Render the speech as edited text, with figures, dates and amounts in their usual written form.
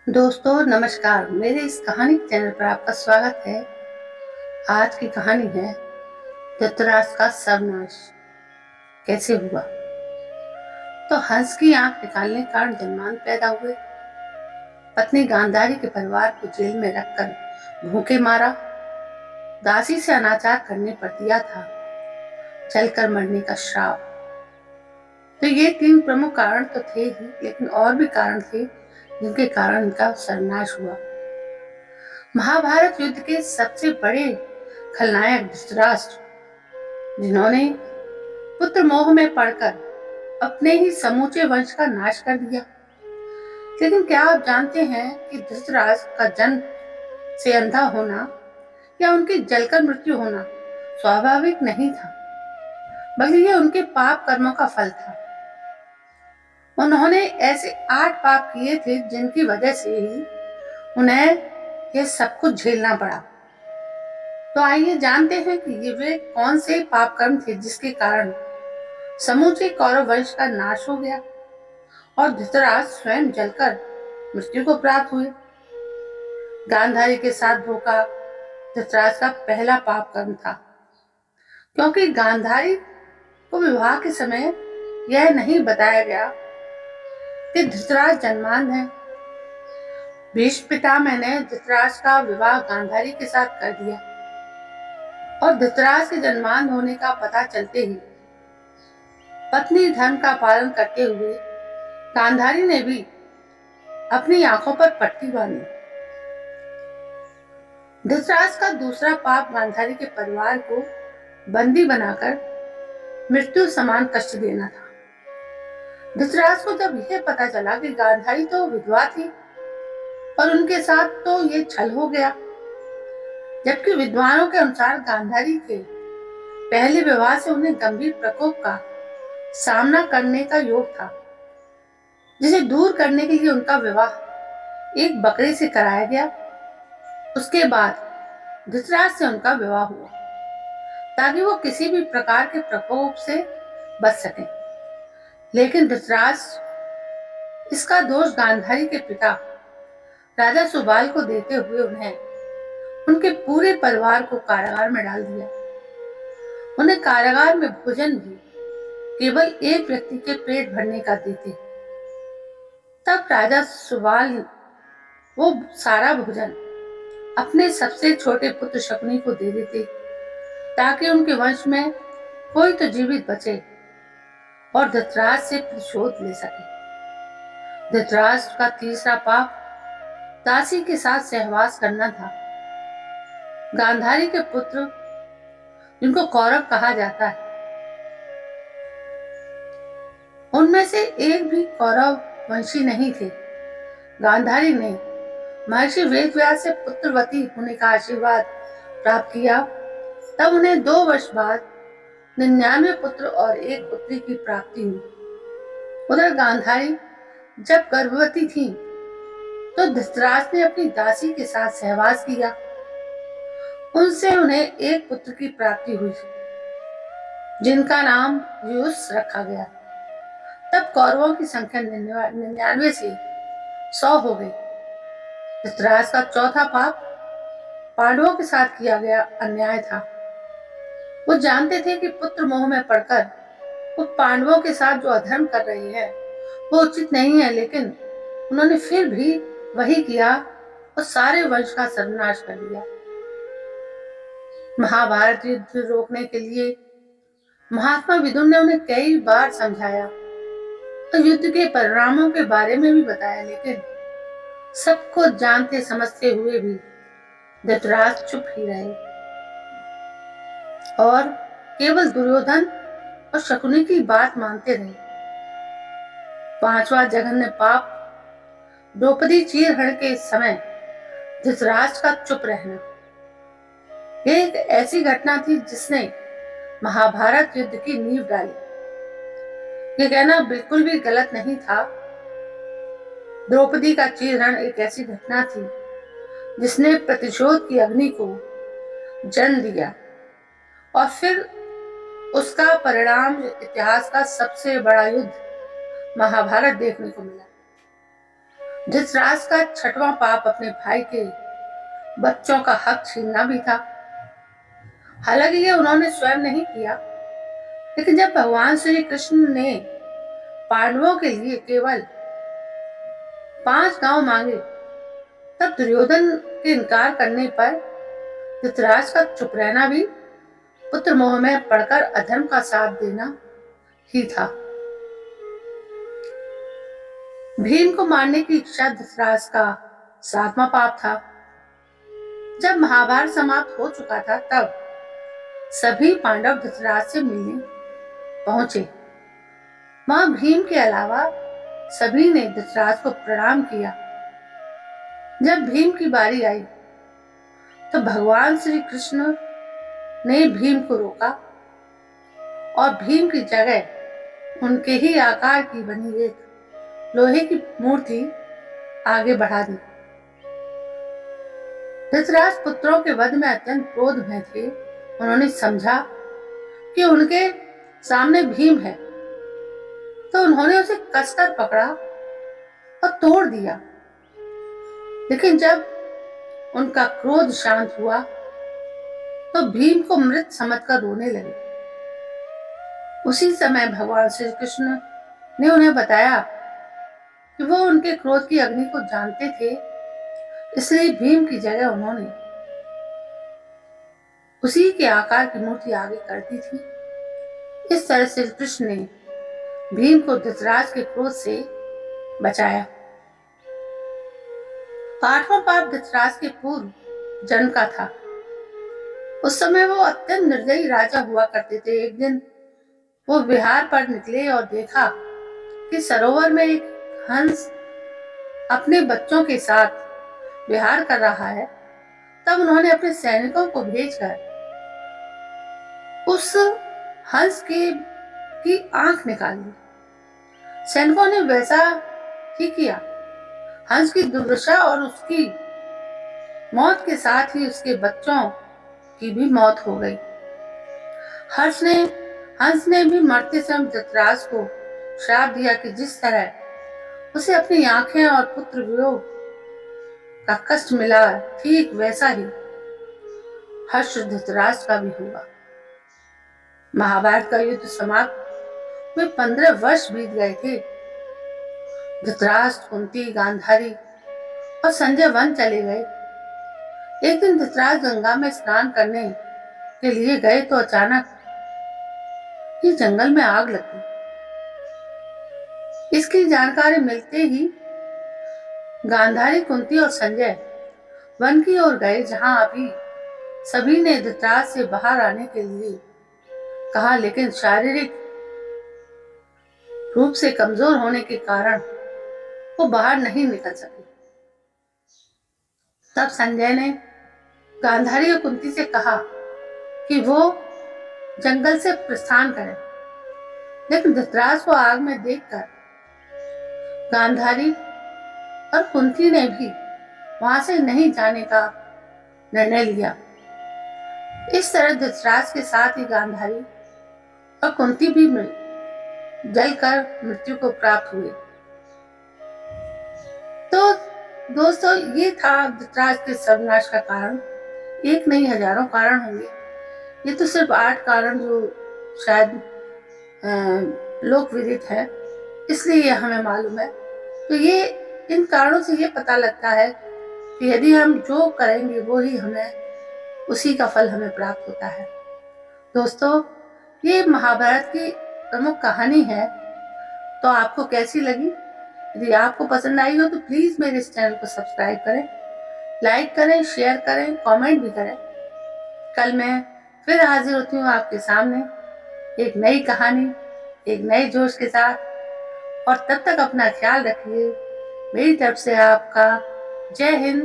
दोस्तों नमस्कार। मेरे इस कहानी चैनल पर आपका स्वागत है। आज की कहानी है धृतराष्ट्र का सर्वनाश कैसे हुआ। तो हंस की आंख निकालने के कारण जन्मान पैदा हुए, पत्नी गांधारी के परिवार को जेल में रखकर भूखे मारा, दासी से अनाचार करने पर दिया था जलकर मरने का श्राप। तो ये 3 प्रमुख कारण तो थे ही, लेकिन और भी कारण थे जिनके कारण इनका सर्वनाश हुआ। महाभारत युद्ध के सबसे बड़े खलनायक धृतराष्ट्र, जिन्होंने पुत्र मोह में पड़कर अपने ही समूचे वंश का नाश कर दिया। लेकिन क्या आप जानते हैं कि धृतराष्ट्र का जन्म से अंधा होना या उनकी जलकर मृत्यु होना स्वाभाविक नहीं था, बल्कि यह उनके पाप कर्मों का फल था। उन्होंने ऐसे 8 पाप किए थे जिनकी वजह से ही उन्हें यह सब कुछ झेलना पड़ा। तो आइए जानते हैं कि ये वे कौन से पाप कर्म थे जिसके कारण समूचे कौरव वंश का नाश हो गया और धृतराष्ट्र स्वयं जलकर मृत्यु को प्राप्त हुए। गांधारी के साथ धोखा धृतराष्ट्र का पहला पाप कर्म था, क्योंकि गांधारी को विवाह के समय यह नहीं बताया गया कि धृतराष्ट्र जन्मांध है। भीष्म पितामह ने धृतराष्ट्र का विवाह गांधारी के साथ कर दिया और धृतराष्ट्र के जन्मांध होने का पता चलते ही पत्नी धर्म का पालन करते हुए गांधारी ने भी अपनी आंखों पर पट्टी बांधी। धृतराष्ट्र का दूसरा पाप गांधारी के परिवार को बंदी बनाकर मृत्यु समान कष्ट देना था। धृतराष्ट्र को जब यह पता चला कि गांधारी तो विधवा थी और उनके साथ तो ये छल हो गया, जबकि विद्वानों के अनुसार गांधारी के पहले विवाह से उन्हें गंभीर प्रकोप का सामना करने का योग था, जिसे दूर करने के लिए उनका विवाह एक बकरे से कराया गया। उसके बाद धृतराष्ट्र से उनका विवाह हुआ ताकि वो किसी भी प्रकार के प्रकोप से बच सकें। लेकिन धृतराष्ट्र इसका दोष गांधारी के पिता राजा सुबाल को देते हुए उन्हें उनके पूरे परिवार को कारागार में डाल दिया। उन्हें कारागार में भोजन भी केवल एक व्यक्ति के पेट भरने का देते। तब राजा सुबाल वो सारा भोजन अपने सबसे छोटे पुत्र शकुनी को दे देते ताकि उनके वंश में कोई तो जीवित बचे और धृतराष्ट्र से प्रतिशोध ले सके। धृतराष्ट्र का तीसरा पाप दासी के साथ सहवास करना था। गांधारी के पुत्र, जिनको कौरव कहा जाता है, उनमें से एक भी कौरव वंशी नहीं थे। गांधारी ने महर्षि वेदव्यास से पुत्रवती होने का आशीर्वाद प्राप्त किया। तब उन्हें 2 वर्ष बाद 99 पुत्र और 1 पुत्री की प्राप्ति हुई। उधर गांधारी जब गर्भवती थी तो धृतराष्ट्र ने अपनी दासी के साथ सहवास किया। उनसे उन्हें 1 पुत्र की प्राप्ति हुई जिनका नाम व्यूस रखा गया। तब कौरवों की संख्या 99 से 100 हो गई। धृतराष्ट्र का चौथा पाप पांडवों के साथ किया गया अन्याय था। वो जानते थे कि पुत्र मोह में पड़कर वो पांडवों के साथ जो अधर्म कर रहे हैं वो उचित नहीं है, लेकिन उन्होंने फिर भी वही किया और सारे वंश का सर्वनाश कर दिया। महाभारत युद्ध रोकने के लिए महात्मा विदुर ने उन्हें कई बार समझाया और युद्ध के परिणामों के बारे में भी बताया, लेकिन सबको जानते समझते हुए भी धृतराष्ट्र चुप ही रहे और केवल दुर्योधन और शकुनी की बात मानते रहे। 5वां जघन्य पाप द्रौपदी चीरहरण के समय धृतराष्ट्र का चुप रहना। यह एक ऐसी घटना थी जिसने महाभारत युद्ध की नींव डाली। यह कहना बिल्कुल भी गलत नहीं था। द्रौपदी का चीरहरण एक ऐसी घटना थी जिसने प्रतिशोध की अग्नि को जन्म दिया और फिर उसका परिणाम इतिहास का सबसे बड़ा युद्ध महाभारत देखने को मिला। धृतराष्ट्र का छठवां पाप अपने भाई के बच्चों का हक छीनना भी था। हालांकि ये उन्होंने स्वयं नहीं किया, लेकिन जब भगवान श्री कृष्ण ने पांडवों के लिए केवल 5 गांव मांगे, तब दुर्योधन के इनकार करने पर धृतराष्ट्र का चुप रहना भी पुत्र मोह में पड़कर अधर्म का साथ देना ही था। भीम को मारने की इच्छा धृतराष्ट्र का 7वां पाप था। जब महाभारत समाप्त हो चुका था, तब सभी पांडव धृतराष्ट्र से मिलने पहुंचे। वहां भीम के अलावा सभी ने धृतराष्ट्र को प्रणाम किया। जब भीम की बारी आई, तो भगवान श्री कृष्ण ने भीम को रोका और भीम की जगह उनके ही आकार की बनी एक लोहे की मूर्ति आगे बढ़ा दी। धृतराष्ट्र पुत्रों के वध में अत्यंत क्रोध में थे। उन्होंने समझा कि उनके सामने भीम है, तो उन्होंने उसे कसकर पकड़ा और तोड़ दिया। लेकिन जब उनका क्रोध शांत हुआ, तो भीम को मृत समझकर रोने लगे। उसी समय भगवान श्री कृष्ण ने उन्हें बताया कि वो उनके क्रोध की अग्नि को जानते थे, इसलिए भीम की जगह उन्होंने उसी के आकार की मूर्ति आगे कर दी थी। इस तरह श्री कृष्ण ने भीम को धृतराष्ट्र के क्रोध से बचाया। 8वां पाप धृतराष्ट्र के पूर्व जन्म का था। उस समय वो अत्यंत निर्दयी राजा हुआ करते थे। एक दिन वो विहार पर निकले और देखा कि सरोवर में एक हंस अपने बच्चों के साथ विहार कर रहा है। तब उन्होंने अपने सैनिकों को भेजकर उस हंस की आंख निकाल ली। सैनिकों ने वैसा ही किया। हंस की दुर्दशा और उसकी मौत के साथ ही उसके बच्चों की भी मौत हो गई। हंस ने भी मरते समय धृतराष्ट्र को श्राप दिया कि जिस तरह उसे अपनी आंखें और पुत्र वियोग का कष्ट मिला, ठीक वैसा ही हर्ष धृतराष्ट्र का भी होगा। महाभारत का युद्ध समाप्त हुए 15 वर्ष बीत गए थे। धृतराष्ट्र, कुंती, गांधारी और संजय वन चले गए। एक दिन धृतराष्ट्र गंगा में स्नान करने के लिए गए तो अचानक ही जंगल में आग लग गई। इसकी जानकारी मिलते ही गांधारी, कुंती और संजय वन की ओर गए, जहां अभी सभी ने धृतराष्ट्र से बाहर आने के लिए कहा, लेकिन शारीरिक रूप से कमजोर होने के कारण वो बाहर नहीं निकल सके। तब संजय ने गांधारी और कुंती से कहा कि वो जंगल से प्रस्थान करें, लेकिन धृतराष्ट्र को आग में देखकर गांधारी और कुंती ने भी वहां से नहीं जाने का निर्णय लिया। इस तरह धृतराष्ट्र के साथ ही गांधारी और कुंती भी जलकर मृत्यु को प्राप्त हुए। तो दोस्तों, ये था धृतराष्ट्र के सर्वनाश का कारण। एक नहीं, हजारों कारण होंगे। ये तो सिर्फ 8 कारण जो शायद लोक विदित है, इसलिए हमें मालूम है। तो ये इन कारणों से ये पता लगता है कि यदि हम जो करेंगे वो ही उसी का फल हमें प्राप्त होता है। दोस्तों, ये महाभारत की प्रमुख कहानी है। तो आपको कैसी लगी? यदि आपको पसंद आई हो तो प्लीज मेरे इस चैनल को सब्सक्राइब करें, लाइक करें, शेयर करें, कमेंट भी करें। कल मैं फिर हाजिर होती हूँ आपके सामने एक नई कहानी, एक नए जोश के साथ। और तब तक अपना ख्याल रखिए। मेरी तरफ से आपका जय हिंद।